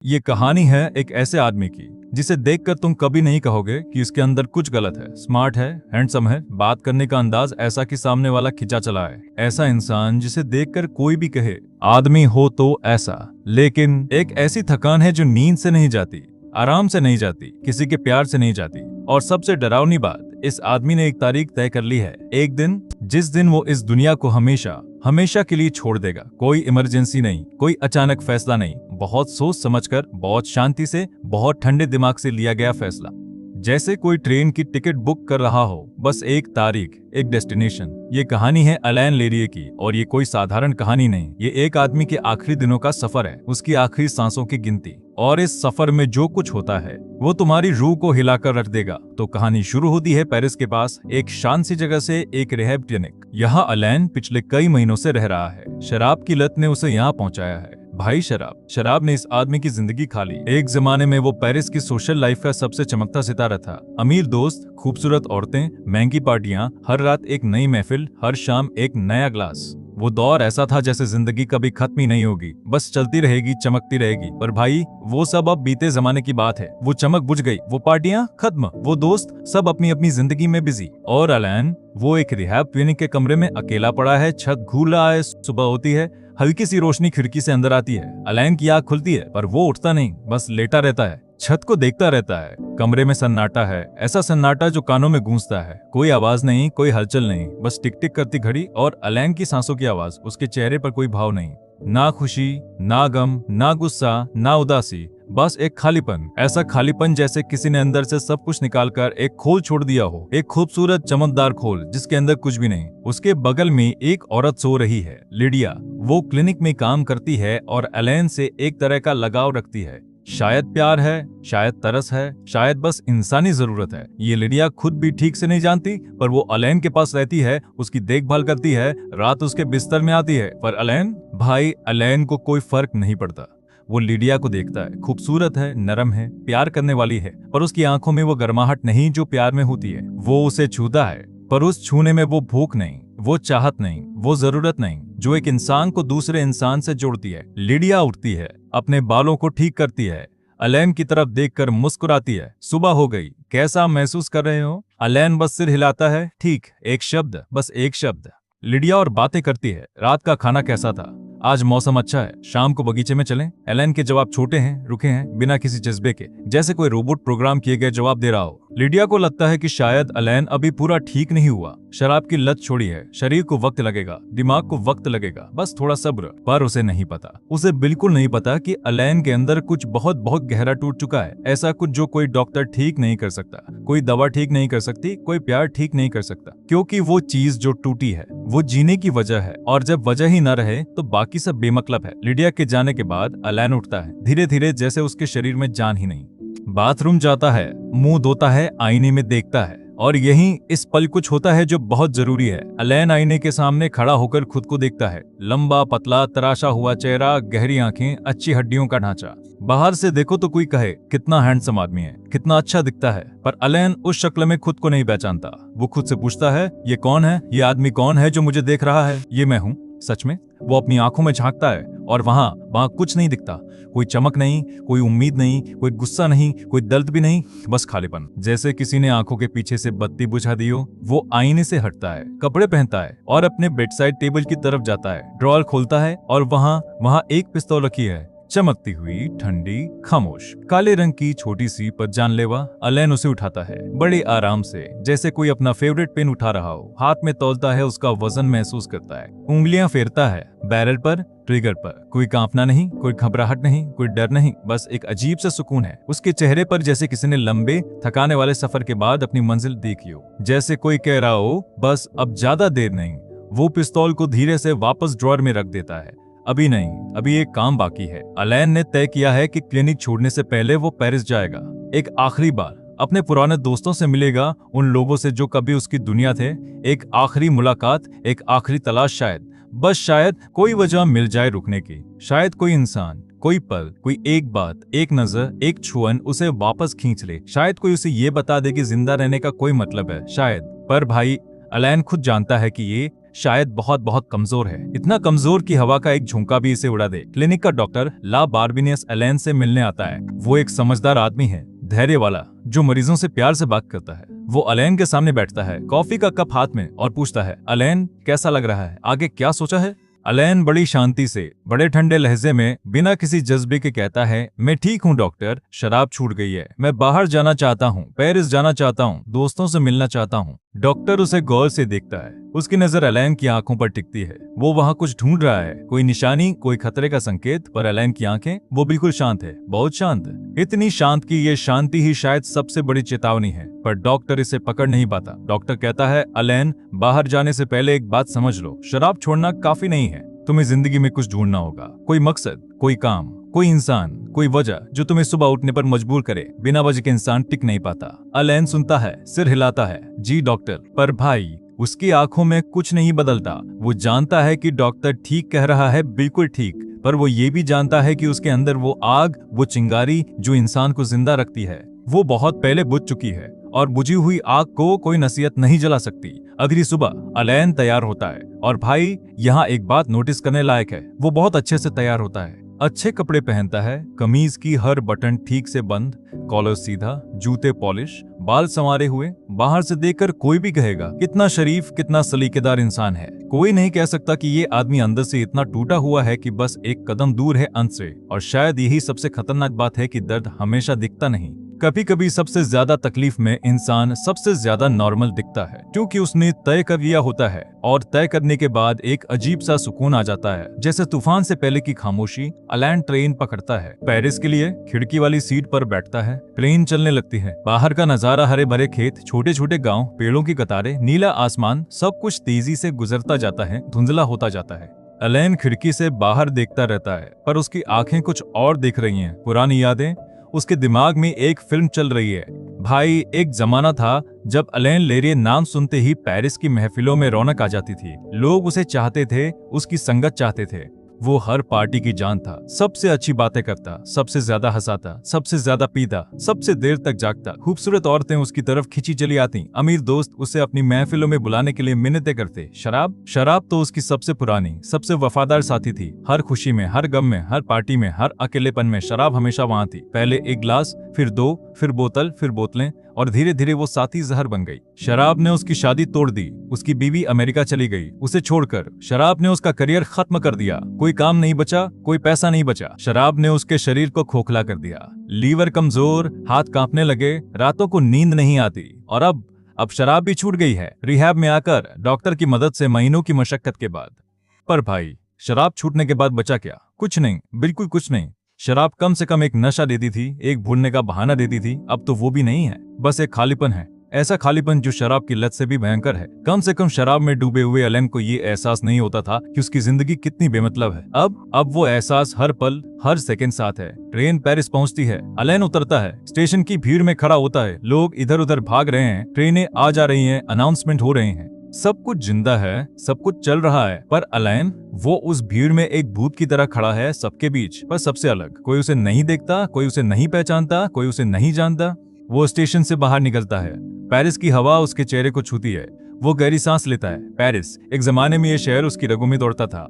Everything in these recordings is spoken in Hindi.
ये कहानी है एक ऐसे आदमी की जिसे देखकर तुम कभी नहीं कहोगे कि इसके अंदर कुछ गलत है। स्मार्ट है, हैंडसम है, बात करने का अंदाज ऐसा कि सामने वाला खिंचा चला है। ऐसा इंसान जिसे देखकर कोई भी कहे आदमी हो तो ऐसा। लेकिन एक ऐसी थकान है जो नींद से नहीं जाती, आराम से नहीं जाती, किसी के प्यार से नहीं जाती। और सबसे डरावनी बात, इस आदमी ने एक तारीख तय कर ली है, एक दिन जिस दिन वो इस दुनिया को हमेशा हमेशा के लिए छोड़ देगा। कोई इमरजेंसी नहीं, कोई अचानक फैसला नहीं, बहुत सोच समझकर, बहुत शांति से, बहुत ठंडे दिमाग से लिया गया फैसला। जैसे कोई ट्रेन की टिकट बुक कर रहा हो, बस एक तारीख, एक डेस्टिनेशन। ये कहानी है अलैन लेरिए की, और ये कोई साधारण कहानी नहीं। ये एक आदमी के आखिरी दिनों का सफर है, उसकी आखिरी सांसों की गिनती। और इस सफर में जो कुछ होता है वो तुम्हारी रूह को हिलाकर रख देगा। तो कहानी शुरू होती है पेरिस के पास एक शांत सी जगह से, एक रिहैब क्लिनिक। यहाँ अलैन पिछले कई महीनों से रह रहा है। शराब की लत ने उसे यहाँ पहुँचाया है। भाई शराब ने इस आदमी की जिंदगी खा ली। एक जमाने में वो पेरिस की सोशल लाइफ का सबसे चमकता सितारा था। अमीर दोस्त, खूबसूरत औरतें, महंगी पार्टियां, हर रात एक नई महफिल, हर शाम एक नया ग्लास। वो दौर ऐसा था जैसे जिंदगी कभी खत्म ही नहीं होगी, बस चलती रहेगी, चमकती रहेगी। पर भाई, वो सब अब बीते जमाने की बात है। वो चमक बुझ गई, वो पार्टियां खत्म, वो दोस्त सब अपनी अपनी जिंदगी में बिजी। और अलैन, वो एक रिहैब क्लिनिक के कमरे में अकेला पड़ा है। छत घूल रहा है, सुबह होती है, हल्की सी रोशनी खिड़की से अंदर आती है। अलैन की आंख खुलती है, पर वो उठता नहीं, बस लेटा रहता है, छत को देखता रहता है। कमरे में सन्नाटा है, ऐसा सन्नाटा जो कानों में गूंजता है। कोई आवाज नहीं, कोई हलचल नहीं, बस टिक टिक करती घड़ी और अलैन की सांसों की आवाज। उसके चेहरे पर कोई भाव नहीं, ना खुशी, ना गम, ना गुस्सा, ना उदासी, बस एक खालीपन। ऐसा खालीपन जैसे किसी ने अंदर से सब कुछ निकालकर एक खोल छोड़ दिया हो, एक खूबसूरत चमकदार खोल जिसके अंदर कुछ भी नहीं। उसके बगल में एक औरत सो रही है, लिडिया। वो क्लिनिक में काम करती है और अलैन से एक तरह का लगाव रखती है। शायद प्यार है, शायद तरस है, शायद बस इंसानी जरूरत है। ये लिडिया खुद भी ठीक से नहीं जानती, पर वो अलैन के पास रहती है, उसकी देखभाल करती है, रात उसके बिस्तर में आती है। पर अलैन, भाई, अलैन को कोई फर्क नहीं पड़ता। वो लिडिया को देखता है, खूबसूरत है, नरम है, प्यार करने वाली है, पर उसकी आंखों में वो गर्माहट नहीं जो प्यार में होती है। वो उसे छूता है, पर उस छूने में वो भूख नहीं, वो चाहत नहीं, वो जरूरत नहीं जो एक इंसान को दूसरे इंसान से जोड़ती है। लिडिया उठती है, अपने बालों को ठीक करती है, अलैन की तरफ देखकर मुस्कुराती है। सुबह हो गई, कैसा महसूस कर रहे हो? अलैन बस सिर हिलाता है, ठीक, एक शब्द, बस एक शब्द। लिडिया और बातें करती है, रात का खाना कैसा था, आज मौसम अच्छा है, शाम को बगीचे में चलें। एलन के जवाब छोटे हैं, रुके हैं, बिना किसी जज्बे के, जैसे कोई रोबोट प्रोग्राम किए गए जवाब दे रहा हो। लिडिया को लगता है कि शायद एलन अभी पूरा ठीक नहीं हुआ। शराब की लत छोड़ी है, शरीर को वक्त लगेगा, दिमाग को वक्त लगेगा, बस थोड़ा सब्र। पर उसे नहीं पता, उसे बिल्कुल नहीं पता कि एलन के अंदर कुछ बहुत बहुत गहरा टूट चुका है। ऐसा कुछ जो कोई डॉक्टर ठीक नहीं कर सकता, कोई दवा ठीक नहीं कर सकती, कोई प्यार ठीक नहीं कर सकता। क्योंकि वो चीज जो टूटी है वो जीने की वजह है, और जब वजह ही न रहे तो बाकी सब बेमतलब है। लिडिया के जाने के बाद एलन उठता है, धीरे धीरे, जैसे उसके शरीर में जान ही नहीं। बाथरूम जाता है, मुंह धोता है, आईने में देखता है, और यहीं इस पल कुछ होता है जो बहुत जरूरी है। एलन आईने के सामने खड़ा होकर खुद को देखता है। लंबा पतला तराशा हुआ चेहरा, गहरी आंखें, अच्छी हड्डियों का ढांचा। बाहर से देखो तो कोई कहे कितना हैंडसम आदमी है, कितना अच्छा दिखता है, पर एलन उस शक्ल में खुद को नहीं पहचानता। वो खुद से पूछता है, ये कौन है? ये आदमी कौन है जो मुझे देख रहा है? ये मैं हूँ सच में? वो अपनी आंखों में झांकता है, और वहां कुछ नहीं दिखता। कोई चमक नहीं, कोई उम्मीद नहीं, कोई गुस्सा नहीं, कोई दर्द भी नहीं, बस खालीपन। जैसे किसी ने आंखों के पीछे से बत्ती बुझा दी हो। वो आईने से हटता है, कपड़े पहनता है, और अपने बेड साइड टेबल की तरफ जाता है। ड्रॉअर खोलता है, और वहां एक पिस्तौल रखी है, चमकती हुई, ठंडी, खामोश, काले रंग की, छोटी सी पर जानलेवा। एलन उसे उठाता है, बड़े आराम से, जैसे कोई अपना फेवरेट पेन उठा रहा हो। हाथ में तौलता है, उसका वजन महसूस करता है, उंगलियां फेरता है बैरल पर, ट्रिगर पर। कोई कांपना नहीं, कोई घबराहट नहीं, कोई डर नहीं, बस एक अजीब सा सुकून है उसके चेहरे पर, जैसे किसी ने लंबे थकाने वाले सफर के बाद अपनी मंजिल देखी हो। जैसे कोई कह रहा हो, बस अब ज्यादा देर नहीं। वो पिस्तौल को धीरे से वापस ड्रॉअर में रख देता है। अभी नहीं, अभी एक काम बाकी है। एलन ने तय किया है कि क्लिनिक छोड़ने से पहले वो पेरिस जाएगा, एक आखिरी बार अपने पुराने दोस्तों से मिलेगा, उन लोगों से जो कभी उसकी दुनिया थे। एक आखिरी मुलाकात, एक आखिरी तलाश, शायद, बस शायद कोई वजह मिल जाए रुकने की। शायद कोई इंसान, कोई पल, कोई एक बात, एक नजर, एक छुअन उसे वापस खींच ले। शायद कोई उसे ये बता दे कि जिंदा रहने का कोई मतलब है, शायद। पर भाई, एलन खुद जानता है कि ये शायद बहुत बहुत कमजोर है, इतना कमजोर कि हवा का एक झोंका भी इसे उड़ा दे। क्लिनिक का डॉक्टर ला बार्बिनियस एलेन से मिलने आता है। वो एक समझदार आदमी है, धैर्य वाला, जो मरीजों से प्यार से बात करता है। वो अलेन के सामने बैठता है, कॉफी का कप हाथ में, और पूछता है, अलेन कैसा लग रहा है, आगे क्या सोचा है? अलेन बड़ी शांति से, बड़े ठंडे लहजे में, बिना किसी जज्बे के कहता है, मैं ठीक हूँ डॉक्टर, शराब छूट गई है, मैं बाहर जाना चाहता हूँ, पेरिस जाना चाहता हूँ, दोस्तों से मिलना चाहता हूँ। डॉक्टर उसे गौर से देखता है, उसकी नजर अलेन की आंखों पर टिकती है। वो वहाँ कुछ ढूंढ रहा है, कोई निशानी, कोई खतरे का संकेत, पर अलेन की आंखें, वो बिल्कुल शांत है, बहुत शांत है, इतनी शांत कि ये शांति ही शायद सबसे बड़ी चेतावनी है। पर डॉक्टर इसे पकड़ नहीं पाता। डॉक्टर कहता है, अलेन, बाहर जाने से पहले एक बात समझ लो, शराब छोड़ना काफी नहीं है, तुम्हें जिंदगी में कुछ ढूंढना होगा, कोई मकसद, कोई काम, कोई इंसान, कोई वजह जो तुम्हें सुबह उठने पर मजबूर करे। बिना वजह के इंसान टिक नहीं पाता। अलेन सुनता है, सिर हिलाता है, जी डॉक्टर। पर भाई, उसकी आंखों में कुछ नहीं बदलता। वो जानता है कि डॉक्टर ठीक कह रहा है, बिल्कुल ठीक, पर वो ये भी जानता है कि उसके अंदर वो आग, वो चिंगारी जो इंसान को जिंदा रखती है, वो बहुत पहले बुझ चुकी है, और बुझी हुई आग को कोई नसीहत नहीं जला सकती। अगली सुबह अलेन तैयार होता है, और भाई यहाँ एक बात नोटिस करने लायक है, वो बहुत अच्छे से तैयार होता है, अच्छे कपड़े पहनता है, कमीज की हर बटन ठीक से बंद, कॉलर सीधा, जूते पॉलिश, बाल संवारे हुए। बाहर से देखकर कोई भी कहेगा, कितना शरीफ, कितना सलीकेदार इंसान है। कोई नहीं कह सकता कि ये आदमी अंदर से इतना टूटा हुआ है कि बस एक कदम दूर है अंत से। और शायद यही सबसे खतरनाक बात है कि दर्द हमेशा दिखता नहीं। कभी कभी सबसे ज्यादा तकलीफ में इंसान सबसे ज्यादा नॉर्मल दिखता है, क्योंकि उसने तय कर लिया होता है, और तय करने के बाद एक अजीब सा सुकून आ जाता है, जैसे तूफान से पहले की खामोशी। अलेन ट्रेन पकड़ता है, पेरिस के लिए खिड़की वाली सीट पर बैठता है। ट्रेन चलने लगती है, बाहर का नजारा, हरे भरे खेत, छोटे छोटे गांव, पेड़ों की कतारें, नीला आसमान, सब कुछ तेजी से गुजरता जाता है, धुंधला होता जाता है। अलेन खिड़की से बाहर देखता रहता है, पर उसकी आंखें कुछ और देख रही हैं, पुरानी यादें। उसके दिमाग में एक फिल्म चल रही है। भाई, एक जमाना था जब अलेन लेरिए नाम सुनते ही पेरिस की महफिलों में रौनक आ जाती थी। लोग उसे चाहते थे, उसकी संगत चाहते थे। वो हर पार्टी की जान था, सबसे अच्छी बातें करता, सबसे ज्यादा हंसाता, सबसे ज्यादा पीता, सबसे देर तक जागता। खूबसूरत औरतें उसकी तरफ खिंची चली आती, अमीर दोस्त उसे अपनी महफिलों में बुलाने के लिए मिन्नतें करते। शराब तो उसकी सबसे पुरानी, सबसे वफादार साथी थी। हर खुशी में, हर गम में, हर पार्टी में, हर अकेलेपन में शराब हमेशा वहां थी। पहले एक गिलास, फिर दो, फिर बोतल, फिर बोतलें, और धीरे धीरे वो साथी जहर बन गई। शराब ने उसकी शादी तोड़ दी, उसकी बीवी अमेरिका चली गई उसे छोड़कर। शराब ने उसका करियर खत्म कर दिया, कोई काम नहीं बचा, कोई पैसा नहीं बचा। शराब ने उसके शरीर को खोखला कर दिया, लीवर कमजोर, हाथ कांपने लगे, रातों को नींद नहीं आती। और अब शराब भी छूट गई है, रिहैब में आकर, डॉक्टर की मदद से, महीनों की मशक्कत के बाद। पर भाई, शराब छूटने के बाद बचा क्या? कुछ नहीं, बिल्कुल कुछ नहीं। शराब कम से कम एक नशा देती थी, एक भूलने का बहाना देती थी। अब तो वो भी नहीं है, बस एक खालीपन है, ऐसा खालीपन जो शराब की लत से भी भयंकर है। कम से कम शराब में डूबे हुए अलेन को ये एहसास नहीं होता था कि उसकी जिंदगी कितनी बेमतलब है। अब वो एहसास हर पल, हर सेकंड साथ है। ट्रेन पेरिस पहुंचती है, अलेन उतरता है, स्टेशन की भीड़ में खड़ा होता है, लोग इधर उधर भाग रहे हैं, ट्रेनें आ जा रही हैं, अनाउंसमेंट हो रहे हैं, सब कुछ जिंदा है, सब कुछ चल रहा है। पर अलेन, वो उस भीड़ में एक भूत की तरह खड़ा है, सबके बीच, पर सबसे अलग। कोई उसे नहीं देखता, कोई उसे नहीं पहचानता, कोई उसे नहीं जानता। वो स्टेशन से बाहर निकलता है, पेरिस की हवा उसके चेहरे को छूती है, वो गहरी सांस लेता है। पेरिस, एक जमाने में ये शहर उसकी रगों में दौड़ता था,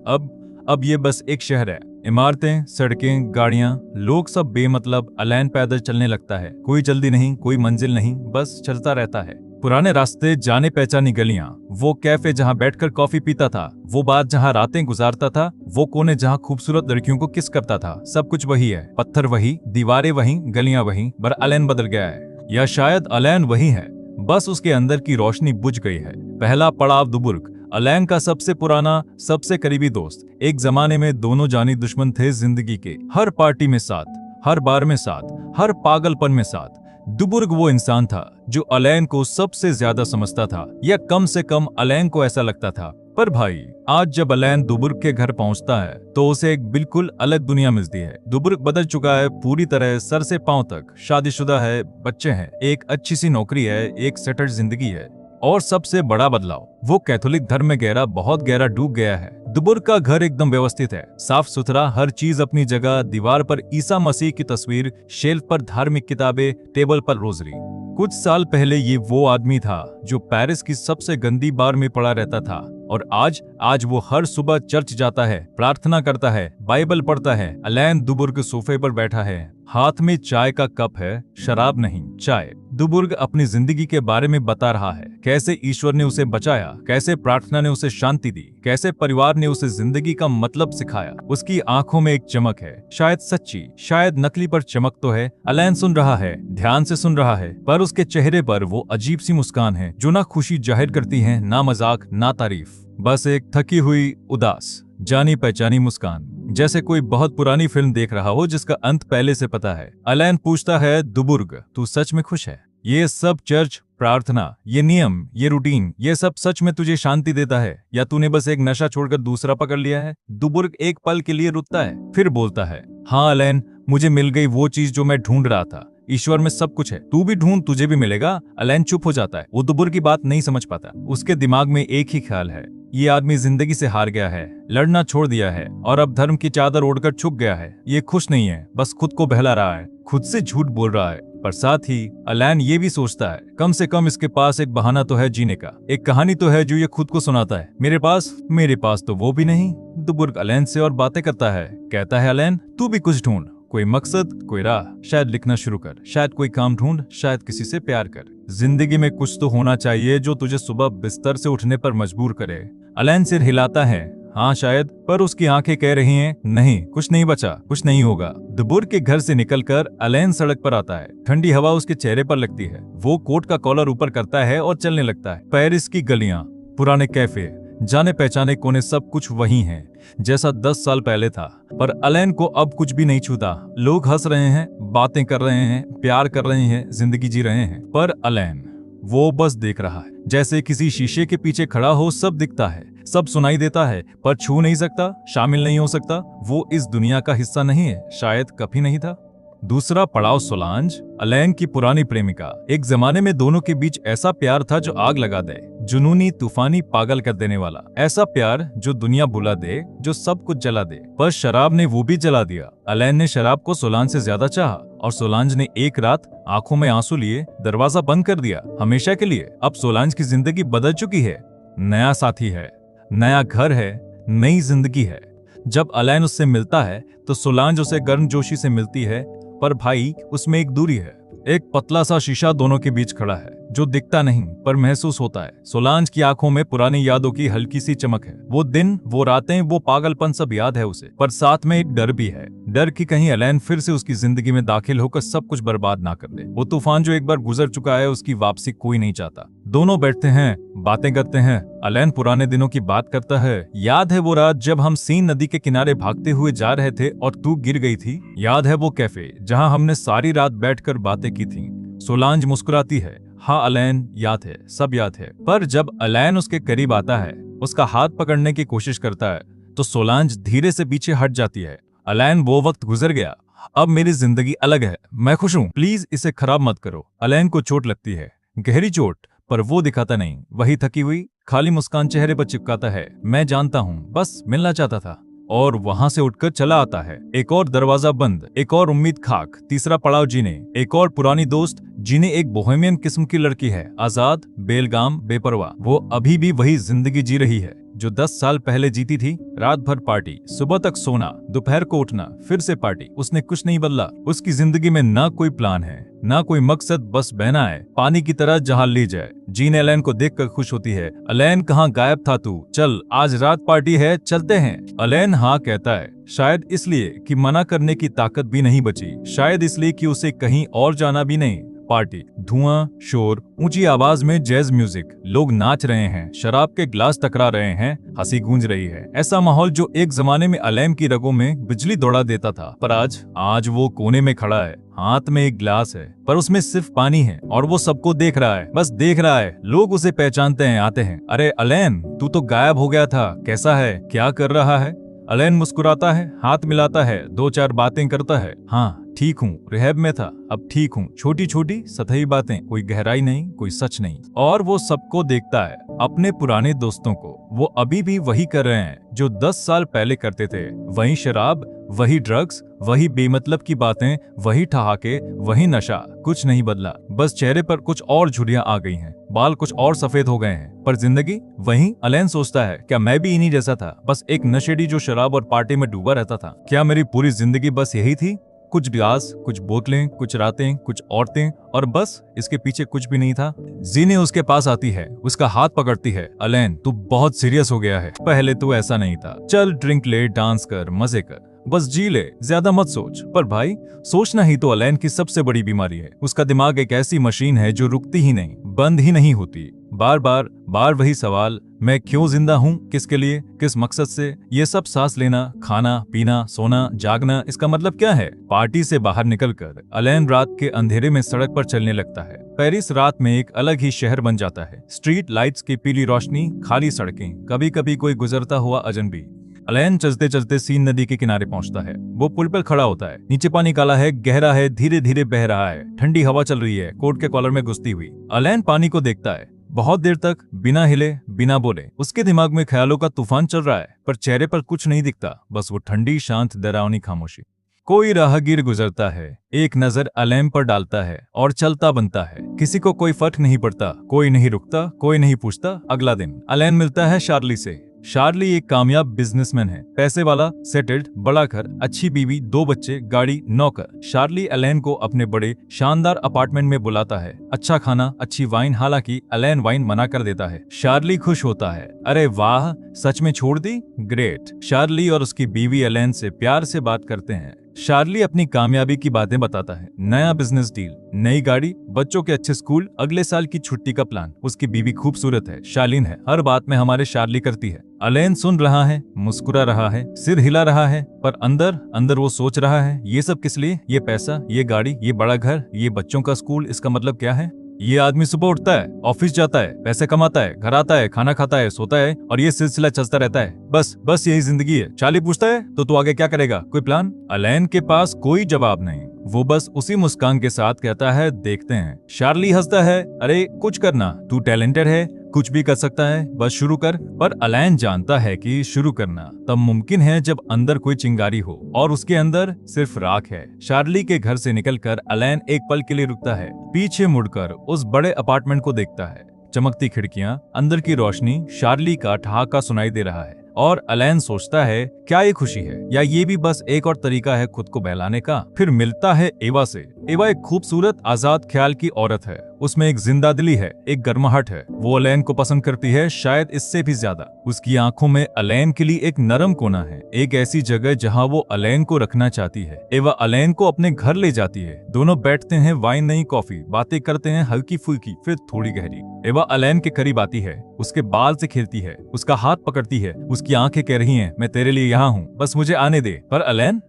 अब ये बस एक शहर है। इमारतें, सड़कें, गाड़ियां, लोग सब बेमतलब। अलेन पैदल चलने लगता है, कोई जल्दी नहीं, कोई मंजिल नहीं, बस चलता रहता है। पुराने रास्ते, जाने पहचानी गलियां, वो कैफे जहां बैठकर कॉफी पीता था, वो बात जहां रातें गुजारता था, वो कोने जहां खूबसूरत लड़कियों को किस करता था, सब कुछ वही है। पत्थर वही, दीवारें वही, गलियां वही, पर अलेन बदल गया है। या शायद अलेन वही है, बस उसके अंदर की रोशनी बुझ गई है। पहला पड़ाव दुबुर्ग, अलेन का सबसे पुराना, सबसे करीबी दोस्त। एक जमाने में दोनों जानी दुश्मन थे जिंदगी के, हर पार्टी में साथ, हर बार में साथ, हर पागलपन में साथ। दुबुर्ग वो इंसान था जो अलेन को सबसे ज्यादा समझता था, या कम से कम अलेन को ऐसा लगता था। पर भाई, आज जब अलेन दुबुर्ग के घर पहुंचता है तो उसे एक बिल्कुल अलग दुनिया मिलती है। दुबुर्ग बदल चुका है पूरी तरह, सर से पांव तक। शादीशुदा है, बच्चे हैं, एक अच्छी सी नौकरी है, एक सेटल्ड जिंदगी है। और सबसे बड़ा बदलाव, वो कैथोलिक धर्म में गहरा, बहुत गहरा डूब गया है। दुबुर्ग का घर एकदम व्यवस्थित है, साफ सुथरा, हर चीज अपनी जगह। दीवार पर ईसा मसीह की तस्वीर, शेल्फ पर धार्मिक किताबें, टेबल पर रोजरी। कुछ साल पहले ये वो आदमी था जो पेरिस की सबसे गंदी बार में पड़ा रहता था, और आज वो हर सुबह चर्च जाता है, प्रार्थना करता है, बाइबल पढ़ता है। अलैन दुबुर्ग सोफे पर बैठा है, हाथ में चाय का कप है, शराब नहीं, चाय। दुबुर्ग अपनी जिंदगी के बारे में बता रहा है, कैसे ईश्वर ने उसे बचाया, कैसे प्रार्थना ने उसे शांति दी, कैसे परिवार ने उसे जिंदगी का मतलब सिखाया। उसकी आंखों में एक चमक है, शायद सच्ची, शायद नकली, पर चमक तो है। अलैन सुन रहा है, ध्यान से सुन रहा है, पर उसके चेहरे पर वो अजीब सी मुस्कान है जो ना खुशी जाहिर करती है, ना मजाक, ना तारीफ, बस एक थकी हुई, उदास, जानी पहचानी मुस्कान, जैसे कोई बहुत पुरानी फिल्म देख रहा हो जिसका अंत पहले से पता है। अलैन पूछता है, दुबुर्ग, तू सच में खुश है? ये सब चर्च, प्रार्थना, ये नियम, ये रूटीन, ये सब सच में तुझे शांति देता है, या तूने बस एक नशा छोड़कर दूसरा पकड़ लिया है? दुबुर्ग एक पल के लिए रुकता है, फिर बोलता है, हाँ अलैन, मुझे मिल गई वो चीज जो मैं ढूंढ रहा था। ईश्वर में सब कुछ है, तू भी ढूंढ, तुझे भी मिलेगा। अलैन चुप हो जाता है, वो दुबुर्ग की बात नहीं समझ पाता। उसके दिमाग में एक ही ख्याल है, ये आदमी जिंदगी से हार गया है, लड़ना छोड़ दिया है और अब धर्म की चादर ओढ़कर छुप गया है। ये खुश नहीं है, बस खुद को बहला रहा है, खुद से झूठ बोल रहा है। पर साथ ही अलैन ये भी सोचता है, कम से कम इसके पास एक बहाना तो है जीने का, एक कहानी तो है जो ये खुद को सुनाता है। मेरे पास तो वो भी नहीं। दुबुर्ग अलैन से और बातें करता है, कहता है, अलैन, तू भी कुछ ढूंढ, कोई मकसद, कोई राह, शायद लिखना शुरू कर, शायद कोई काम ढूंढ, शायद किसी से प्यार कर। जिंदगी में कुछ तो होना चाहिए जो तुझे सुबह बिस्तर से उठने पर मजबूर करे। अलैन सिर हिलाता है, हाँ शायद, पर उसकी आंखें कह रही हैं, नहीं, कुछ नहीं बचा, कुछ नहीं होगा। दुबुर्ग के घर से निकलकर अलैन सड़क पर आता है, ठंडी हवा उसके चेहरे पर लगती है। वो कोट का कॉलर ऊपर करता है और चलने लगता है। पेरिस की गलियां, पुराने कैफे, जाने पहचाने कोने, सब कुछ वही है जैसा 10 साल पहले था। पर अलैन को अब कुछ भी नहीं छूता। लोग हंस रहे हैं, बातें कर रहे हैं, प्यार कर रहे हैं, जिंदगी जी रहे हैं, पर अलैन, वो बस देख रहा है, जैसे किसी शीशे के पीछे खड़ा हो। सब दिखता है, सब सुनाई देता है, पर छू नहीं सकता, शामिल नहीं हो सकता। वो इस दुनिया का हिस्सा नहीं है, शायद कभी नहीं था। दूसरा पड़ाव सोलांज, अलैन की पुरानी प्रेमिका। एक जमाने में दोनों के बीच ऐसा प्यार था जो आग लगा दे, जुनूनी, तूफानी, पागल कर देने वाला। ऐसा प्यार जो दुनिया बुला दे, जो सब कुछ जला दे। पर शराब ने वो भी जला दिया। अलैन ने शराब को सोलांज से ज्यादा चाहा और सोलांज ने एक रात आंखों में आंसू लिए दरवाजा बंद कर दिया, हमेशा के लिए। अब सोलांज की जिंदगी बदल चुकी है, नया साथी है, नया घर है, नई जिंदगी है। जब अलैन उससे मिलता है तो सोलांज उसे गर्मजोशी से मिलती है, पर भाई उसमें एक दूरी है। एक पतला सा शीशा दोनों के बीच खड़ा है जो दिखता नहीं पर महसूस होता है। सोलांज की आंखों में पुरानी यादों की हल्की सी चमक है। वो दिन, वो रातें, वो पागलपन सब याद है उसे, पर साथ में एक डर भी है। डर कि कहीं अलैन फिर से उसकी जिंदगी में दाखिल होकर सब कुछ बर्बाद ना कर दे। वो तूफान जो एक बार गुजर चुका है, उसकी वापसी कोई नहीं चाहता। दोनों बैठते हैं, बातें करते हैं। अलैन पुराने दिनों की बात करता है, याद है वो रात जब हम सीन नदी के किनारे भागते हुए जा रहे थे और तू गिर गई थी? याद है वो कैफे जहां हमने सारी रात बैठकर बातें की थी? सोलांज मुस्कुराती है, हाँ अलैन, याद है, सब याद है। पर जब अलैन उसके करीब आता है, उसका हाथ पकड़ने की कोशिश करता है, तो सोलांज धीरे से पीछे हट जाती है। अलैन, वो वक्त गुजर गया, अब मेरी जिंदगी अलग है, मैं खुश हूँ, प्लीज इसे खराब मत करो। अलैन को चोट लगती है, गहरी चोट, पर वो दिखाता नहीं। वही थकी हुई, खाली मुस्कान चेहरे पर चिपकाता है, मैं जानता हूँ, बस मिलना चाहता था। और वहां से उठकर चला आता है। एक और दरवाजा बंद, एक और उम्मीद खाक, तीसरा पड़ाव जीने, एक और पुरानी दोस्त जिन्हें एक बोहेमियन किस्म की लड़की है, आजाद, बेलगाम, बेपरवाह। वो अभी भी वही जिंदगी जी रही है जो 10 साल पहले जीती थी। रात भर पार्टी, सुबह तक सोना, दोपहर को उठना, फिर से पार्टी। उसने कुछ नहीं बदला। उसकी जिंदगी में ना कोई प्लान है, ना कोई मकसद, बस बहना है, पानी की तरह जहां ले जाए। जीन अलैन को देखकर खुश होती है। अलैन, कहाँ गायब था तू? चल, आज रात पार्टी है, चलते हैं। अलैन हाँ कहता है, शायद इसलिए कि मना करने की ताकत भी नहीं बची, शायद इसलिए कि उसे कहीं और जाना भी नहीं। पार्टी, धुआं, शोर, ऊंची आवाज में जैज म्यूजिक, लोग नाच रहे हैं, शराब के ग्लास टकरा रहे हैं, हंसी गूंज रही है। ऐसा माहौल जो एक जमाने में अलैन की रगों में बिजली दौड़ा देता था, पर आज वो कोने में खड़ा है, हाथ में एक ग्लास है, पर उसमें सिर्फ पानी है और वो सबको देख रहा है, बस देख रहा है। लोग उसे पहचानते हैं, आते हैं। अरे अलैन, तू तो गायब हो गया था, कैसा है, क्या कर रहा है? अलैन मुस्कुराता है, हाथ मिलाता है, 2-4 बातें करता है। हाँ ठीक हूँ, रिहैब में था, अब ठीक हूँ। छोटी छोटी सतही बातें, कोई गहराई नहीं, कोई सच नहीं। और वो सबको देखता है, अपने पुराने दोस्तों को। वो अभी भी वही कर रहे हैं जो 10 साल पहले करते थे। वही शराब, वही ड्रग्स, वही बेमतलब की बातें, वही ठहाके, वही नशा। कुछ नहीं बदला, बस चेहरे पर कुछ और झुर्रियां आ गई हैं। बाल कुछ और सफेद हो गए हैं, पर जिंदगी वहीं। अलेन सोचता है, क्या मैं भी इन्हीं जैसा था, बस एक नशेड़ी जो शराब और पार्टी में डूबा रहता था? क्या मेरी पूरी जिंदगी बस यही थी? कुछ गिलास, कुछ बोतलें, कुछ रातें, कुछ औरतें, और बस इसके पीछे कुछ भी नहीं था। जीने उसके पास आती है, उसका हाथ पकड़ती है। अलेन, तू बहुत सीरियस हो गया है, पहले तू ऐसा नहीं था। चल ड्रिंक ले, डांस कर, मजे कर, बस जी ले, ज्यादा मत सोच। पर भाई, सोचना ही तो अलेन की सबसे बड़ी बीमारी है। उसका दिमाग एक ऐसी मशीन है जो रुकती ही नहीं, बंद ही नहीं होती। बार बार वही सवाल, मैं क्यों जिंदा हूँ, किसके लिए, किस मकसद से? ये सब सांस लेना, खाना पीना, सोना, जागना, इसका मतलब क्या है? पार्टी से बाहर निकलकर अलेन रात के अंधेरे में सड़क पर चलने लगता है। पेरिस रात में एक अलग ही शहर बन जाता है। स्ट्रीट लाइट्स की पीली रोशनी, खाली सड़कें, कभी कभी कोई गुजरता हुआ अजनबी। अलेन चलते चलते सीन नदी के किनारे पहुंचता है। वो पुल पर खड़ा होता है। नीचे पानी काला है, गहरा है, धीरे धीरे बह रहा है। ठंडी हवा चल रही है, कोट के कॉलर में घुसती हुई। अलेन पानी को देखता है, बहुत देर तक बिना हिले, बिना बोले। उसके दिमाग में ख्यालों का तूफान चल रहा है, पर चेहरे पर कुछ नहीं दिखता, बस वो ठंडी, शांत, डरावनी खामोशी। कोई राहगीर गुजरता है, एक नजर अलेन पर डालता है और चलता बनता है। किसी को कोई फर्क नहीं पड़ता, कोई नहीं रुकता, कोई नहीं पूछता। अगला दिन अलेन मिलता है शार्ली से। शार्ली एक कामयाब बिजनेसमैन है, पैसे वाला, सेटल्ड, बड़ा घर, अच्छी बीवी, 2 बच्चे, गाड़ी, नौकर। शार्ली अलेन को अपने बड़े शानदार अपार्टमेंट में बुलाता है। अच्छा खाना, अच्छी वाइन, हालांकि अलेन वाइन मना कर देता है। शार्ली खुश होता है, अरे वाह, सच में छोड़ दी, ग्रेट। शार्ली और उसकी बीवी अलेन से प्यार से बात करते हैं। शार्ली अपनी कामयाबी की बातें बताता है, नया बिजनेस डील, नई गाड़ी, बच्चों के अच्छे स्कूल, अगले साल की छुट्टी का प्लान। उसकी बीवी खूबसूरत है, शालीन है, हर बात में हमारे शार्ली करती है। अलेन सुन रहा है, मुस्कुरा रहा है, सिर हिला रहा है, पर अंदर अंदर वो सोच रहा है, ये सब किस लिए? ये पैसा, ये गाड़ी, ये बड़ा घर, ये बच्चों का स्कूल, इसका मतलब क्या है? ये आदमी सुबह उठता है, ऑफिस जाता है, पैसे कमाता है, घर आता है, खाना खाता है, सोता है, और ये सिलसिला चलता रहता है। बस यही जिंदगी है। शार्ली पूछता है, तो तू आगे क्या करेगा, कोई प्लान? अलेन के पास कोई जवाब नहीं। वो बस उसी मुस्कान के साथ कहता है, देखते हैं। शार्ली हंसता है, अरे कुछ करना, तू टैलेंटेड है, कुछ भी कर सकता है, बस शुरू कर। पर अलेन जानता है कि शुरू करना तब मुमकिन है जब अंदर कोई चिंगारी हो, और उसके अंदर सिर्फ राख है। शार्ली के घर से निकलकर अलेन एक पल के लिए रुकता है, पीछे मुड़कर उस बड़े अपार्टमेंट को देखता है। चमकती खिड़कियां, अंदर की रोशनी, शार्ली का ठहाका सुनाई दे रहा है। और अलेन सोचता है, क्या ये खुशी है, या ये भी बस एक और तरीका है खुद को बहलाने का? फिर मिलता है एवा से। एवा एक खूबसूरत, आजाद ख्याल की औरत है। उसमें एक जिंदा दिली है, एक गर्माहट है। वो अलेन को पसंद करती है, शायद इससे भी ज्यादा। उसकी आंखों में अलेन के लिए एक नरम कोना है, एक ऐसी जगह जहां वो अलेन को रखना चाहती है। एवा अलेन को अपने घर ले जाती है। दोनों बैठते हैं, वाइन नहीं कॉफी, बातें करते हैं, हल्की फुल्की, फिर थोड़ी गहरी। एवा अलेन के करीब आती है, उसके बाल से खेलती है, उसका हाथ पकड़ती है। उसकी आंखें कह रही हैं, मैं तेरे लिए यहाँ हूँ, बस मुझे आने दे। पर अलेन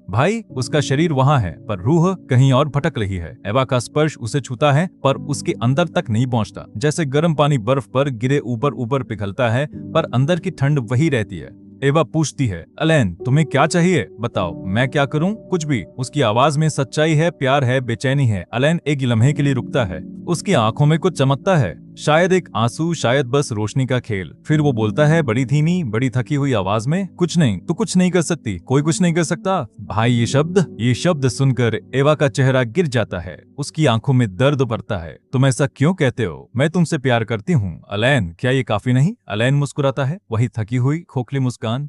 भाई, उसका शरीर वहाँ है, पर रूह कहीं और भटक रही है। एवा का स्पर्श उसे छूता है, पर उसके अंदर तक नहीं पहुँचता। जैसे गर्म पानी बर्फ पर गिरे ऊपर ऊपर पिघलता है, पर अंदर की ठंड वही रहती है। एवा पूछती है, अलेन तुम्हें क्या चाहिए, बताओ, मैं क्या करूं? कुछ भी। उसकी आवाज में सच्चाई है, प्यार है, बेचैनी है। अलेन एक लम्हे के लिए रुकता है। उसकी आंखों में कुछ चमकता है, शायद एक आंसू, शायद बस रोशनी का खेल। फिर वो बोलता है बड़ी धीमी, बड़ी थकी हुई आवाज में, कुछ नहीं, तू कुछ नहीं कर सकती, कोई कुछ नहीं कर सकता। भाई, ये शब्द सुनकर एवा का चेहरा गिर जाता है। उसकी आंखों में दर्द उभरता है। तुम ऐसा क्यों कहते हो? मैं तुमसे प्यार करती हूँ। अलेन, क्या ये काफी नहीं? अलेन मुस्कुराता है, वही थकी हुई खोखली मुस्कान।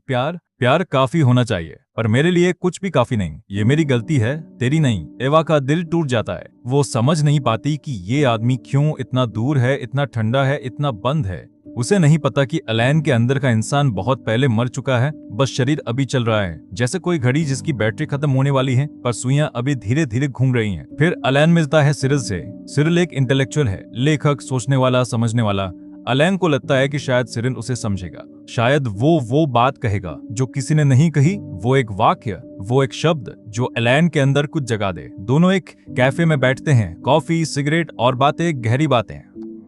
प्यार काफी होना चाहिए, पर मेरे लिए कुछ भी काफी नहीं। ये मेरी गलती है, तेरी नहीं। एवा का दिल टूट जाता है। वो समझ नहीं पाती कि ये आदमी क्यों इतना दूर है, इतना ठंडा है, इतना बंद है। उसे नहीं पता कि अलेन के अंदर का इंसान बहुत पहले मर चुका है, बस शरीर अभी चल रहा है, जैसे कोई घड़ी जिसकी बैटरी खत्म होने वाली है, पर सुइयां अभी धीरे धीरे घूम रही हैं। फिर अलेन मिलता है सिरिल से। सिरिल एक इंटेलेक्चुअल है, लेखक, सोचने वाला, समझने वाला। अलेन को लगता है कि शायद सिरिल उसे समझेगा, शायद वो बात कहेगा जो किसी ने नहीं कही, वो एक वाक्य, वो एक शब्द जो अलेन के अंदर कुछ जगा दे। दोनों एक कैफे में बैठते हैं, कॉफी, सिगरेट और बातें, गहरी बातें।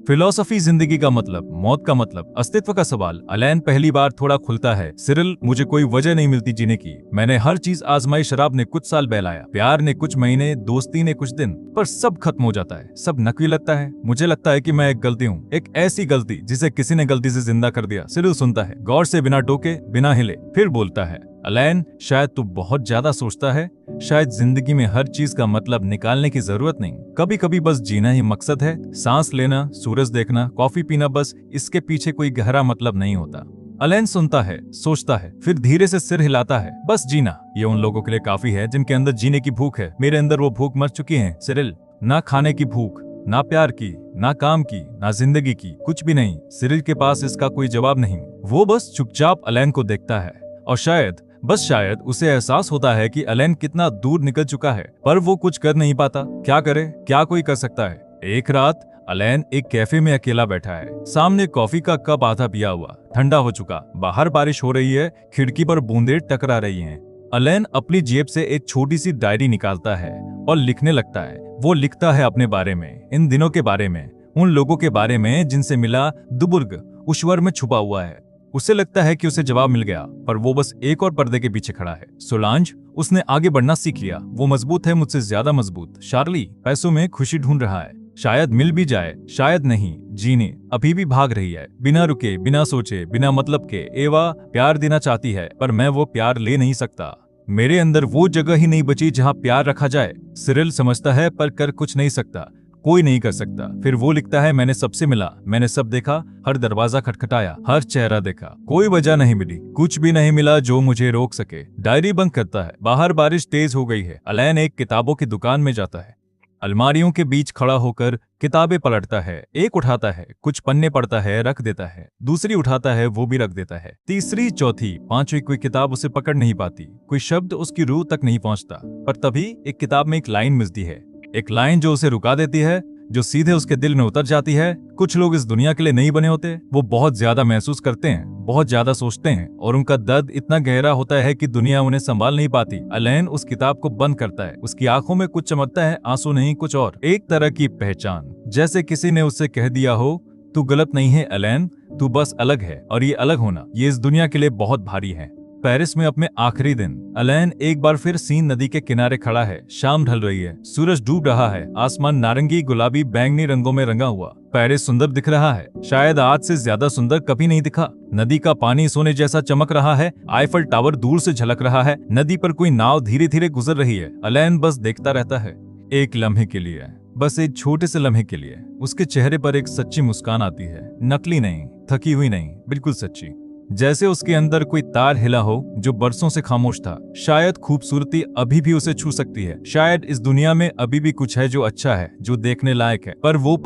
फिलॉसफी, जिंदगी का मतलब, मौत का मतलब, अस्तित्व का सवाल। अलेन पहली बार थोड़ा खुलता है, सिरिल, मुझे कोई वजह नहीं मिलती जीने की। मैंने हर चीज आजमाई, शराब ने कुछ साल बहलाया, प्यार ने कुछ महीने, दोस्ती ने कुछ दिन, पर सब खत्म हो जाता है, सब नकली लगता है। मुझे लगता है कि मैं एक गलती हूँ, एक ऐसी गलती जिसे किसी ने गलती से जिंदा कर दिया। सिरिल सुनता है, गौर से, बिना टोके, बिना हिले, फिर बोलता है, अलेन, शायद तू बहुत ज्यादा सोचता है। शायद जिंदगी में हर चीज का मतलब निकालने की जरूरत नहीं, कभी कभी बस जीना ही मकसद है। सांस लेना, सूरज देखना, कॉफी पीना, बस इसके पीछे कोई गहरा मतलब नहीं होता। अलेन सुनता है, सोचता है, फिर धीरे से सिर हिलाता है। बस जीना, ये उन लोगों के लिए काफी है जिनके अंदर जीने की भूख है। मेरे अंदर वो भूख मर चुकी है सिरिल। ना खाने की भूख, ना प्यार की, ना काम की, ना जिंदगी की, कुछ भी नहीं। सिरिल के पास इसका कोई जवाब नहीं। वो बस चुपचाप अलेन को देखता है और शायद, बस शायद, उसे एहसास होता है कि अलेन कितना दूर निकल चुका है, पर वो कुछ कर नहीं पाता। क्या करे, क्या कोई कर सकता है। एक रात अलेन एक कैफे में अकेला बैठा है। सामने कॉफी का कप आधा पिया हुआ, ठंडा हो चुका। बाहर बारिश हो रही है, खिड़की पर बूंदें टकरा रही हैं। अलेन अपनी जेब से एक छोटी सी डायरी निकालता है और लिखने लगता है। वो लिखता है अपने बारे में, इन दिनों के बारे में, उन लोगों के बारे में जिनसे मिला। दुबुर्ग उश्वर में छुपा हुआ है। उसे लगता है कि उसे जवाब मिल गया, पर वो बस एक और पर्दे के पीछे खड़ा है। सोलांज, उसने आगे बढ़ना सीख लिया। वो मजबूत है, मुझसे ज्यादा मजबूत। शार्ली पैसों में खुशी ढूंढ रहा है, शायद मिल भी जाए, शायद नहीं। जीने अभी भी भाग रही है, बिना रुके, बिना सोचे, बिना मतलब के। एवा प्यार देना चाहती है, पर मैं वो प्यार ले नहीं सकता। मेरे अंदर वो जगह ही नहीं बची जहां प्यार रखा जाए। सिरिल समझता है पर कर कुछ नहीं सकता, कोई नहीं कर सकता। फिर वो लिखता है, मैंने सबसे मिला, मैंने सब देखा, हर दरवाजा खटखटाया, हर चेहरा देखा, कोई वजह नहीं मिली, कुछ भी नहीं मिला जो मुझे रोक सके। डायरी बंद करता है। बाहर बारिश तेज हो गई है। अलेन एक किताबों की दुकान में जाता है। अलमारियों के बीच खड़ा होकर किताबें पलटता है। एक उठाता है, कुछ पन्ने पढ़ता है, रख देता है। दूसरी उठाता है, वो भी रख देता है। तीसरी, चौथी, पांचवी, कोई किताब उसे पकड़ नहीं पाती, कोई शब्द उसकी रूह तक नहीं पहुंचता। पर तभी एक किताब में एक लाइन मिलती है, एक लाइन जो उसे रुका देती है, जो सीधे उसके दिल में उतर जाती है। कुछ लोग इस दुनिया के लिए नहीं बने होते। वो बहुत ज्यादा महसूस करते हैं, बहुत ज्यादा सोचते हैं, और उनका दर्द इतना गहरा होता है कि दुनिया उन्हें संभाल नहीं पाती। अलेन उस किताब को बंद करता है। उसकी आंखों में कुछ चमकता है, आंसू नहीं, कुछ और, एक तरह की पहचान। जैसे किसी ने उससे कह दिया हो, तू गलत नहीं है अलेन, तू बस अलग है। और ये अलग होना, ये इस दुनिया के लिए बहुत भारी है। पेरिस में अपने आखिरी दिन अलेन एक बार फिर सीन नदी के किनारे खड़ा है। शाम ढल रही है, सूरज डूब रहा है, आसमान नारंगी, गुलाबी, बैंगनी रंगों में रंगा हुआ। पेरिस सुंदर दिख रहा है, शायद आज से ज्यादा सुंदर कभी नहीं दिखा। नदी का पानी सोने जैसा चमक रहा है। आईफल टावर दूर से झलक रहा है। नदी पर कोई नाव धीरे धीरे गुजर रही है। अलेन बस देखता रहता है, एक लम्हे के लिए, बस एक छोटे से लम्हे के लिए। उसके चेहरे पर एक सच्ची मुस्कान आती है, नकली नहीं, थकी हुई नहीं, बिल्कुल सच्ची। जैसे उसके अंदर कोई तार हिला हो जो बरसों से खामोश था। शायद खूबसूरती अभी भी उसे छू सकती है, शायद इस दुनिया में अभी भी कुछ है जो अच्छा है, जो देखने लायक है। पर वो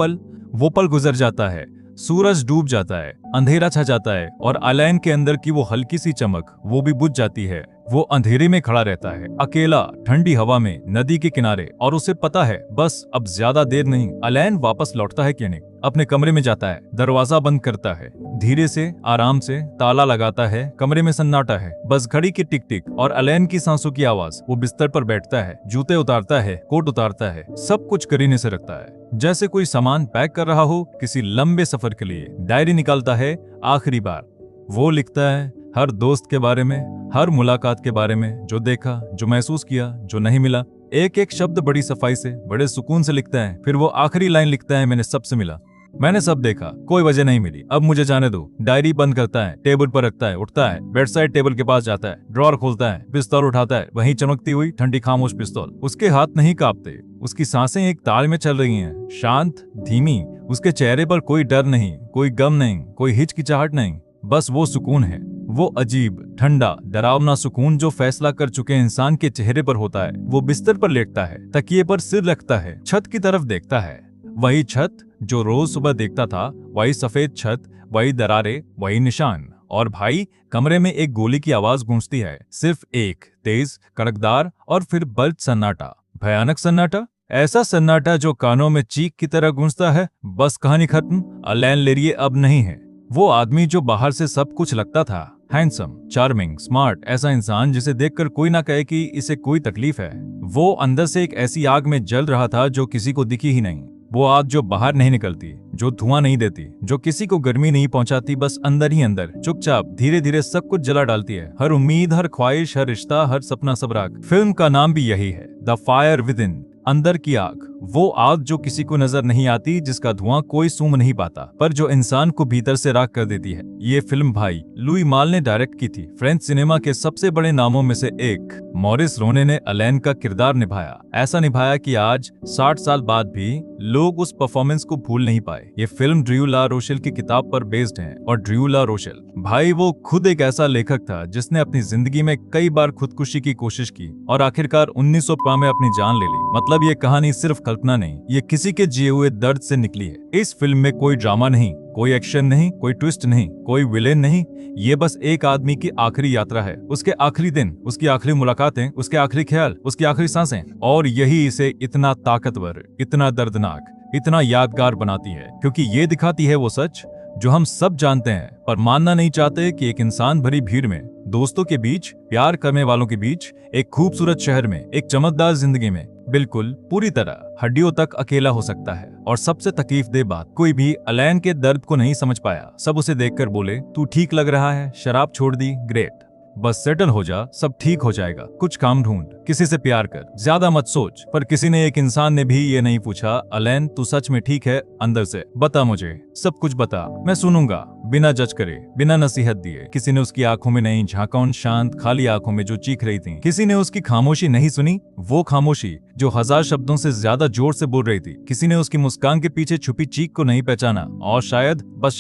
पल गुजर जाता है। सूरज डूब जाता है, अंधेरा छा जाता है, और अलेन के अंदर की वो हल्की सी चमक, वो भी बुझ जाती है। वो अंधेरे में खड़ा रहता है, अकेला, ठंडी हवा में, नदी के किनारे, और उसे पता है बस अब ज्यादा देर नहीं। अलेन वापस लौटता है क्लिनिक, अपने कमरे में जाता है, दरवाजा बंद करता है, धीरे से, आराम से ताला लगाता है। कमरे में सन्नाटा है, बस घड़ी की टिक टिक और अलेन की सांसों की आवाज। वो बिस्तर पर बैठता है, जूते उतारता है, कोट उतारता है, सब कुछ करीने से रखता है, जैसे कोई सामान पैक कर रहा हो किसी लंबे सफर के लिए। डायरी निकालता है, आखिरी बार वो लिखता है हर दोस्त के बारे में, हर मुलाकात के बारे में, जो देखा, जो महसूस किया, जो नहीं मिला। एक एक शब्द बड़ी सफाई से, बड़े सुकून से लिखता है। फिर वो आखिरी लाइन लिखता है, मैंने सबसे मिला, मैंने सब देखा, कोई वजह नहीं मिली, अब मुझे जाने दो। डायरी बंद करता है, टेबल पर रखता है, उठता है, बेड साइड टेबल के पास जाता है, ड्रॉअर खोलता है, पिस्तौल उठाता है, वहीं चमकती हुई ठंडी खामोश पिस्तौल। उसके हाथ नहीं कांपते, उसकी सांसें एक ताल में चल रही हैं, शांत, धीमी। उसके चेहरे पर कोई डर नहीं, कोई गम नहीं, कोई हिचकिचाहट नहीं, बस वो सुकून है, वो अजीब, ठंडा, डरावना सुकून जो फैसला कर चुके इंसान के चेहरे पर होता है। वो बिस्तर पर लेटता है, तकिए पर सिर रखता है, छत की तरफ देखता है। वही छत जो रोज सुबह देखता था, वही सफेद छत, वही दरारें, वही निशान। और भाई, कमरे में एक गोली की आवाज गूंजती है, सिर्फ एक, तेज, कड़कदार, और फिर बल्द सन्नाटा, भयानक सन्नाटा। ऐसा सन्नाटा जो कानों में चीख की तरह गूंजता है। बस कहानी खत्म। अलेन लेरिए अब नहीं है वो आदमी जो बाहर से सब कुछ लगता था, हैंडसम, चार्मिंग, स्मार्ट, ऐसा इंसान जिसे देखकर कोई ना कहे कि इसे कोई तकलीफ है। वो अंदर से एक ऐसी आग में जल रहा था जो किसी को दिखी ही नहीं। वो आग जो बाहर नहीं निकलती, जो धुआं नहीं देती, जो किसी को गर्मी नहीं पहुंचाती, बस अंदर ही अंदर चुपचाप धीरे धीरे सब कुछ जला डालती है। हर उम्मीद, हर ख्वाहिश, हर रिश्ता, हर सपना, सब राख। फिल्म का नाम भी यही है, द फायर विद इन, अंदर की आग। वो आग जो किसी को नजर नहीं आती, जिसका धुआं कोई सूंघ नहीं पाता, पर जो इंसान को भीतर से राख कर देती है। ये फिल्म भाई लुई माल ने डायरेक्ट की थी। फ्रेंच सिनेमा के सबसे बड़े नामों में से एक मॉरिस रोने ने अलेन का किरदार निभाया। ऐसा निभाया कि आज 60 साल बाद भी लोग उस परफॉर्मेंस को भूल नहीं पाए। ये फिल्म ड्रू ला रोशेल की किताब पर बेस्ड है और ड्रू ला रोशेल भाई वो खुद एक ऐसा लेखक था जिसने अपनी जिंदगी में कई बार खुदकुशी की कोशिश की और आखिरकार 1905 में अपनी जान ले ली। मतलब ये कहानी सिर्फ कल्पना नहीं, ये किसी के जिए हुए दर्द से निकली है। इस फिल्म में कोई ड्रामा नहीं, कोई एक्शन नहीं, कोई ट्विस्ट नहीं, कोई विलेन नहीं। ये बस एक आदमी की आखिरी यात्रा है, उसके आखिरी दिन, उसकी आखिरी मुलाकातें, उसके आखिरी ख्याल, उसकी आखिरी सांसें। और यही इसे इतना ताकतवर, इतना दर्दनाक, इतना यादगार बनाती है, क्योंकि ये दिखाती है वो सच जो हम सब जानते हैं पर मानना नहीं चाहते कि एक इंसान भरी भीड़ में, दोस्तों के बीच, प्यार करने वालों के बीच, एक खूबसूरत शहर में, एक चमकदार जिंदगी में, बिल्कुल पूरी तरह हड्डियों तक अकेला हो सकता है। और सबसे तकलीफदेह बात, कोई भी अलेन के दर्द को नहीं समझ पाया। सब उसे देखकर बोले, तू ठीक लग रहा है, शराब छोड़ दी, ग्रेट, बस सेटल हो जा, सब ठीक हो जाएगा, कुछ काम ढूंढ, किसी से प्यार कर, ज्यादा मत सोच। पर किसी ने, एक इंसान ने भी ये नहीं पूछा, अलेन तू सच में ठीक है अंदर से? बता मुझे, सब कुछ बता, मैं सुनूंगा, बिना जज करे, बिना नसीहत दिए। किसी ने उसकी आंखों में नहीं झांका, उन शांत खाली आंखों में जो चीख रही थी। किसी ने उसकी खामोशी नहीं सुनी, वो खामोशी जो 1000 शब्दों से ज्यादा जोर से बोल रही थी। किसी ने उसकी मुस्कान के पीछे छुपी चीख को नहीं पहचाना। और शायद, बस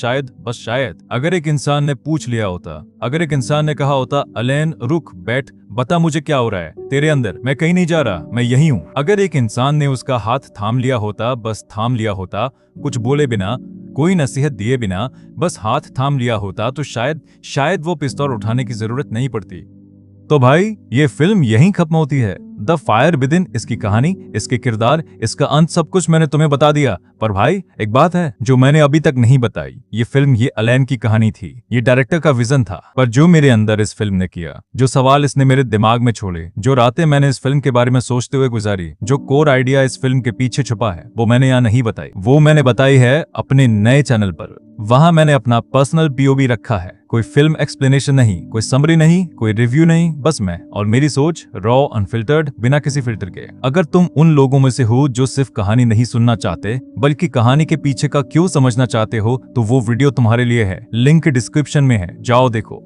शायद अगर एक इंसान ने पूछ लिया होता, अगर एक इंसान ने कहा होता, अलेन रुक, बैठ, बता मुझे क्या हो रहा है तेरे अंदर, मैं कहीं नहीं जा रहा, मैं यही हूँ। अगर एक इंसान ने उसका हाथ थाम लिया होता, बस थाम लिया होता, कुछ बोले बिना, कोई नसीहत दिए बिना, बस हाथ थाम लिया होता, तो शायद वो पिस्तौल उठाने की जरूरत नहीं पड़ती। तो भाई ये फिल्म यहीं खत्म होती है। द फायर विदिन, इसकी कहानी, इसके किरदार, इसका अंत, सब कुछ मैंने तुम्हें बता दिया। पर भाई एक बात है जो मैंने अभी तक नहीं बताई। ये फिल्म, ये अलेन की कहानी थी, ये डायरेक्टर का विजन था। पर जो मेरे अंदर इस फिल्म ने किया, जो सवाल इसने मेरे दिमाग में छोड़े, जो रातें मैंने इस फिल्म के बारे में सोचते हुए गुजारी, जो कोर आइडिया इस फिल्म के पीछे छुपा है, वो मैंने यहाँ नहीं बताई। वो मैंने बताई है अपने नए चैनल पर। वहां मैंने अपना पर्सनल पीओवी रखा है। कोई फिल्म एक्सप्लेनेशन नहीं, कोई समरी नहीं, कोई रिव्यू नहीं, बस मैं और मेरी सोच, रॉ, अनफिल्टर्ड, बिना किसी फिल्टर के। अगर तुम उन लोगों में से हो जो सिर्फ कहानी नहीं सुनना चाहते बल्कि कहानी के पीछे का क्यों समझना चाहते हो, तो वो वीडियो तुम्हारे लिए है। लिंक डिस्क्रिप्शन में है, जाओ देखो।